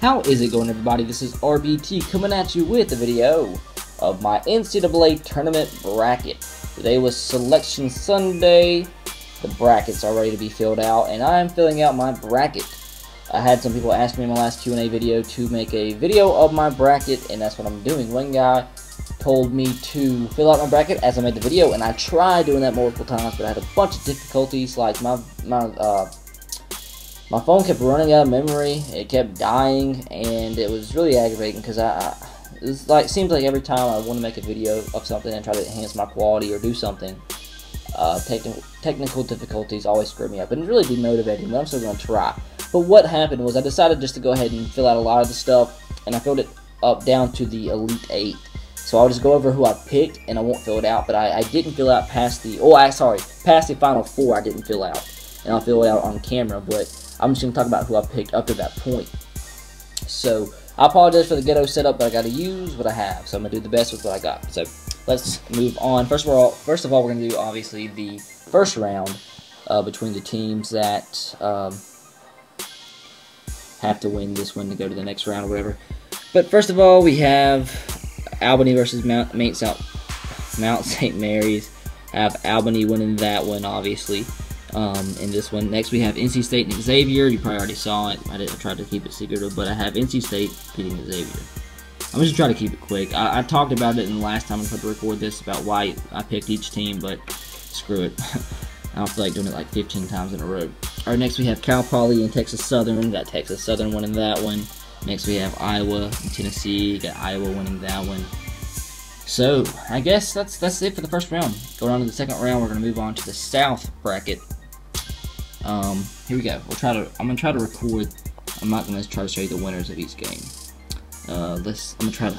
How is it going, everybody? This is RBT coming at you with a video of my NCAA tournament bracket. Today was Selection Sunday. The brackets are ready to be filled out, and I am filling out my bracket. I had some people ask me in my last Q&A video to make a video of my bracket, and that's what I'm doing. One guy told me to fill out my bracket as I made the video, and I tried doing that multiple times, but I had a bunch of difficulties. Like my phone kept running out of memory, it kept dying, and it was really aggravating because it seems like every time I want to make a video of something and try to enhance my quality or do something, technical difficulties always screw me up, and it really demotivating, but I'm still going to try. But what happened was I decided just to go ahead and fill out a lot of the stuff, and I filled it up down to the Elite 8. So I'll just go over who I picked, and I won't fill it out, but I didn't fill out past the, past the Final Four I didn't fill out, and I'll fill it out on camera, but I'm just going to talk about who I picked up to that point. So, I apologize for the ghetto setup, but I got to use what I have. So, I'm going to do the best with what I got. So, let's move on. First of all, we're going to do, obviously, the first round between the teams that have to win this one to go to the next round or whatever. But first of all, we have Albany versus Mount St. Mary's. I have Albany winning that one, obviously. In this one. Next we have NC State and Xavier. You probably already saw it. I tried to keep it secretive, but I have NC State beating Xavier. I'm just trying to keep it quick. I talked about it in the last time I tried to record this about why I picked each team, but screw it. I don't feel like doing it like 15 times in a row. Alright, next we have Cal Poly and Texas Southern. Got Texas Southern winning that one. Next we have Iowa and Tennessee. Got Iowa winning that one. So, I guess that's it for the first round. Going on to the second round, we're going to move on to the South bracket. Here we go. I'm gonna try to record. I'm not gonna try to show you the winners of each game. I'm gonna try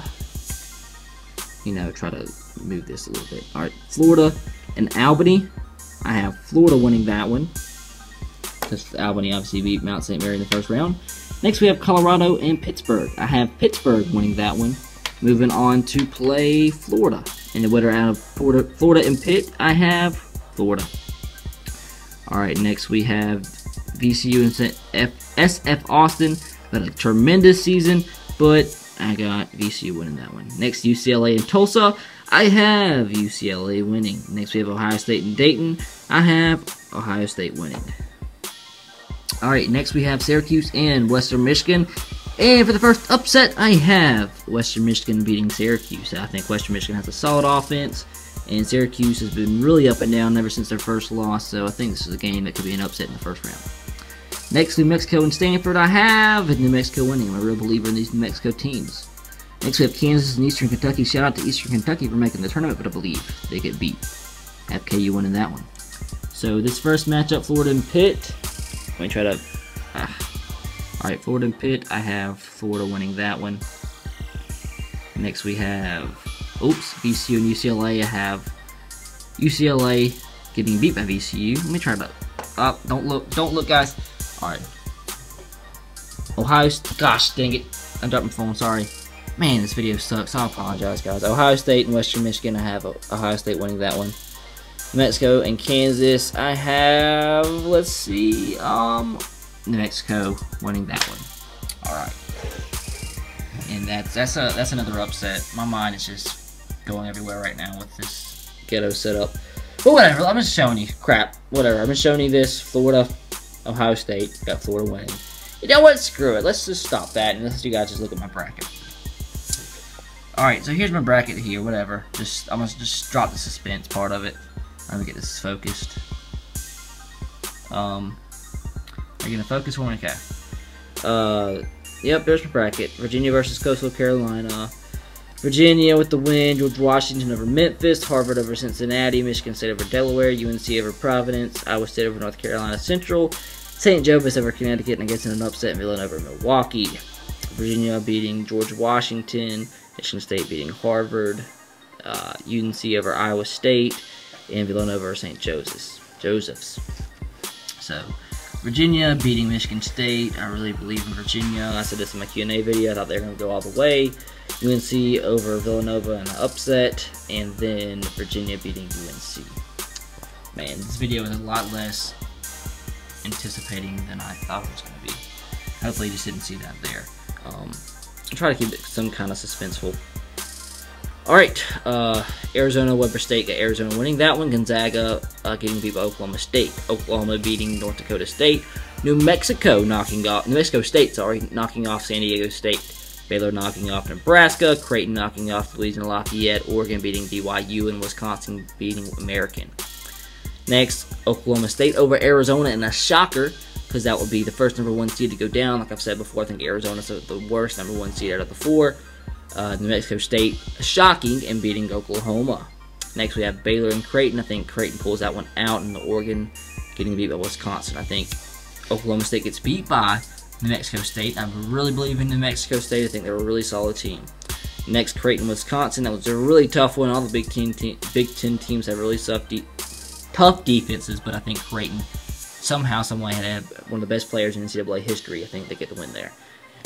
to move this a little bit. All right, Florida and Albany. I have Florida winning that one because Albany obviously beat Mount St. Mary in the first round. Next we have Colorado and Pittsburgh. I have Pittsburgh winning that one. Moving on to play Florida, and the winner out of Florida and Pitt, I have Florida. Alright, next we have VCU and SF Austin. Got a tremendous season, but I got VCU winning that one. Next, UCLA and Tulsa. I have UCLA winning. Next, we have Ohio State and Dayton. I have Ohio State winning. Alright, next we have Syracuse and Western Michigan. And for the first upset, I have Western Michigan beating Syracuse. I think Western Michigan has a solid offense, and Syracuse has been really up and down ever since their first loss, so I think this is a game that could be an upset in the first round. Next, New Mexico and Stanford. I have New Mexico winning. I'm a real believer in these New Mexico teams. Next, we have Kansas and Eastern Kentucky. Shout out to Eastern Kentucky for making the tournament, but I believe they get beat. I have KU winning that one. So this first matchup, Florida and Pitt. Let me try to... Alright, Florida and Pitt. I have Florida winning that one. Next, we have... VCU and UCLA. I have UCLA getting beat by VCU. Let me try to... don't look, guys. Alright. Ohio... Gosh, dang it. I dropped my phone, sorry. Man, this video sucks. I apologize, guys. Ohio State and Western Michigan. I have Ohio State winning that one. New Mexico and Kansas. I have... Let's see... New Mexico winning that one. Alright. And that's another upset. My mind is just going everywhere right now with this ghetto setup. But whatever, I'm just showing you. Crap. Whatever. I'm just showing you this. Florida, Ohio State. Got Florida winning. You know what? Screw it. Let's just stop that and let you guys just look at my bracket. Alright, so here's my bracket here. Whatever. I'm going to just drop the suspense part of it. Let me get this focused. Are you going to focus for me? Okay. Yep, there's my bracket. Virginia versus Coastal Carolina. Virginia with the win. George Washington over Memphis. Harvard over Cincinnati. Michigan State over Delaware. UNC over Providence. Iowa State over North Carolina Central. St. Joseph's over Connecticut, and I guess in an upset, Villanova over Milwaukee. Virginia beating George Washington. Michigan State beating Harvard. UNC over Iowa State. And Villanova over St. Joseph's. So... Virginia beating Michigan State. I really believe in Virginia. I said this in my Q&A video. I thought they were going to go all the way. UNC over Villanova in an upset. And then Virginia beating UNC. Man, this video is a lot less anticipating than I thought it was going to be. Hopefully you just didn't see that there. Try to keep it some kind of suspenseful. Alright, Arizona, Weber State got Arizona winning that one. Gonzaga getting beat by Oklahoma State. Oklahoma beating North Dakota State. New Mexico State, knocking off San Diego State. Baylor knocking off Nebraska. Creighton knocking off Louisiana Lafayette. Oregon beating BYU, and Wisconsin beating American. Next, Oklahoma State over Arizona in a shocker, because that would be the first #1 seed to go down. Like I've said before, I think Arizona's the worst #1 seed out of the 4. New Mexico State shocking and beating Oklahoma. Next, we have Baylor and Creighton. I think Creighton pulls that one out, and Oregon getting beat by Wisconsin. I think Oklahoma State gets beat by New Mexico State. I really believe in New Mexico State. I think they're a really solid team. Next, Creighton, Wisconsin. That was a really tough one. All the Big Ten teams have really tough defenses, but I think Creighton somehow, someway had one of the best players in NCAA history. I think they get the win there.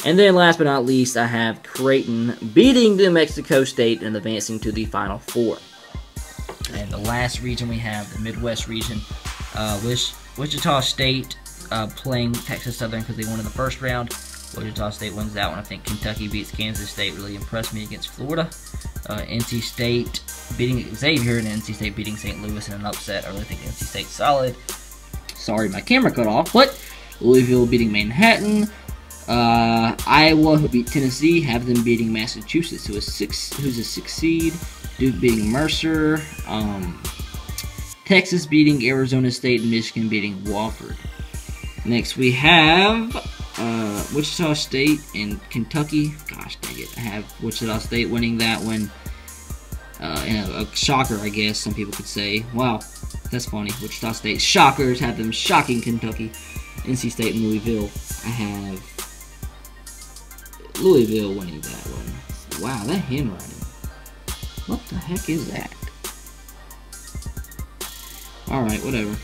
And then last but not least, I have Creighton beating New Mexico State and advancing to the Final Four. And the last region we have, the Midwest region, Wichita State playing Texas Southern because they won in the first round. Wichita State wins that one. I think Kentucky beats Kansas State. Really impressed me against Florida. NC State beating Xavier and NC State beating St. Louis in an upset. I really think NC State's solid. Sorry, my camera cut off, but Louisville beating Manhattan. Iowa, who beat Tennessee, have them beating Massachusetts, who's a 6 seed. Duke beating Mercer. Texas beating Arizona State, and Michigan beating Wofford. Next, we have Wichita State and Kentucky. Gosh dang it. I have Wichita State winning that one. And a shocker, I guess some people could say. Wow, that's funny. Wichita State shockers have them shocking Kentucky. NC State and Louisville. I have Louisville winning that one. Wow, that handwriting. What the heck is that? Alright, whatever.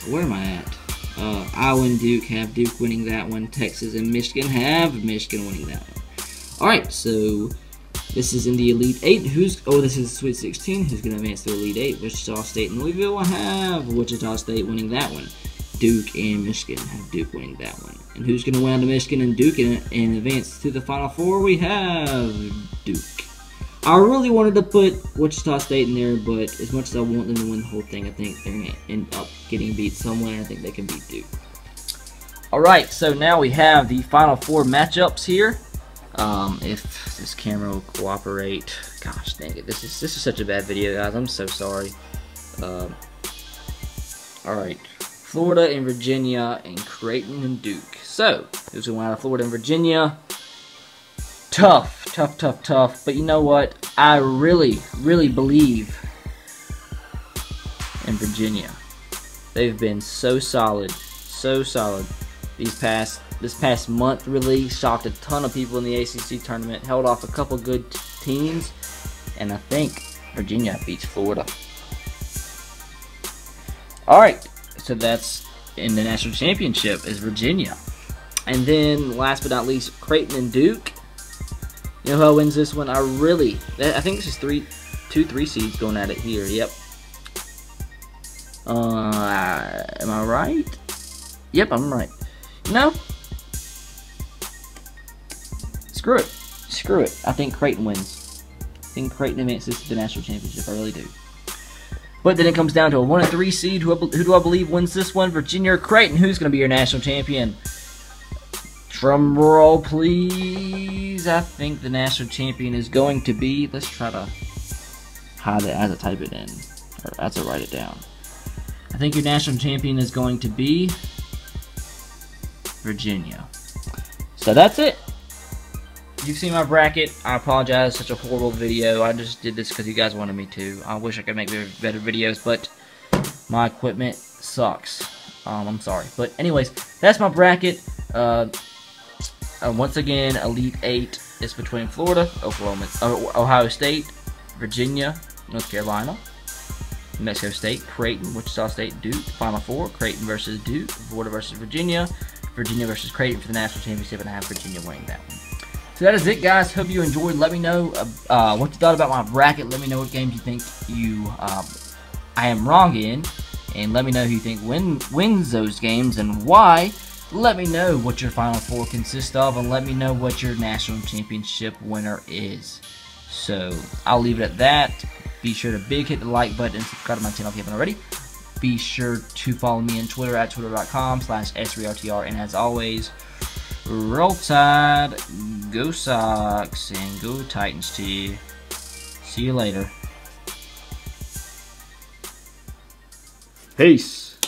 Where am I at? Iowa and Duke have Duke winning that one. Texas and Michigan have Michigan winning that one. Alright, so this is in the Elite 8. This is Sweet 16. Who's going to advance to Elite 8? Wichita State and Louisville have Wichita State winning that one. Duke and Michigan have Duke winning that one. And who's going to win out of Michigan and Duke and advance to the Final Four? We have Duke. I really wanted to put Wichita State in there, but as much as I want them to win the whole thing, I think they're going to end up getting beat somewhere. I think they can beat Duke. Alright, so now we have the Final Four matchups here. If this camera will cooperate. Gosh dang it, this is such a bad video, guys. I'm so sorry. Alright. Florida and Virginia and Creighton and Duke. So, who's going to win out of Florida and Virginia? Tough. But you know what? I really believe in Virginia. They've been so solid. This past month really shocked a ton of people in the ACC tournament. Held off a couple good teams. And I think Virginia beats Florida. Alright. So that's in the national championship is Virginia. And then last but not least, Creighton and Duke. You know who wins this one? I think this is 2-3 seeds going at it here. Yep. Am I right? Yep, I'm right. No. Screw it. I think Creighton wins. I think Creighton advances to the national championship. I really do. But then it comes down to a 1 and 3 seed. Who do I believe wins this one? Virginia or Creighton? Who's going to be your national champion? Drum roll, please. I think the national champion is going to be. Let's try to hide it as I type it in, or as I write it down. I think your national champion is going to be Virginia. So that's it. You've seen my bracket. I apologize, such a horrible video. I just did this because you guys wanted me to. I wish I could make better videos, but my equipment sucks. I'm sorry. But anyways, that's my bracket. Once again, Elite 8 is between Florida, Ohio State, Virginia, North Carolina, New Mexico State, Creighton, Wichita State, Duke. Final Four, Creighton versus Duke, Florida versus Virginia, Virginia versus Creighton for the national championship, and I have Virginia winning that one. So that is it, guys. Hope you enjoyed. Let me know what you thought about my bracket. Let me know what games you think I am wrong in, and let me know who you think wins those games and why. Let me know what your Final Four consists of, and let me know what your national championship winner is. So, I'll leave it at that. Be sure to hit the like button and subscribe to my channel if you haven't already. Be sure to follow me on Twitter at twitter.com/S3RTR. And as always, roll Tide, go Sox, and go Titans to you. See you later. Peace.